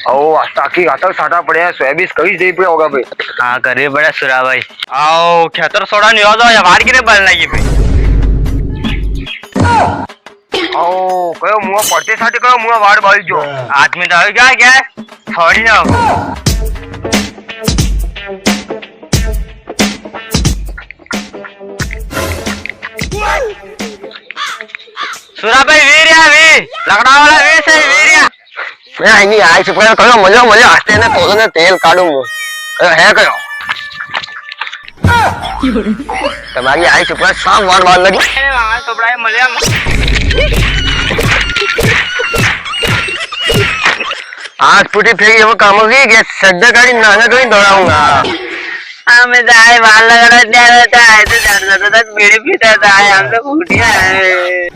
ओ ताकि आतक साटा पड़े हैं सोयाबीन कभी दे पे होगा भाई। हाँ करे बड़ा सुरा भाई आओ खेतर सोड़ा नहीं हो जाओ या बाहर किने बल लगी भाई ओ कयो मुआ पड़ते साटे कयो मुआ वाड़ बाल जो आदमी तो हो गया क्या थोड़ी ना हो सुरा भाई वीरिया वी लकड़ा वाला वी से वीरिया मैं आई नहीं आई सुपर कयो मजा मजा हंसते ने तोलो ने तेल काढू मु कयो है कयो तुम्हारी आई सुपर सब वाड़ बाल लगी अरे वहां तो बड़ा मजा आज पुटी फेंकी वो काम होगी कि सड्डा गाड़ी नाना कहीं दौड़ाऊंगा हमें तो आए बाल लगा दिया रहता है तो डर तक बीड़ी पीता था हम तो फूटिया है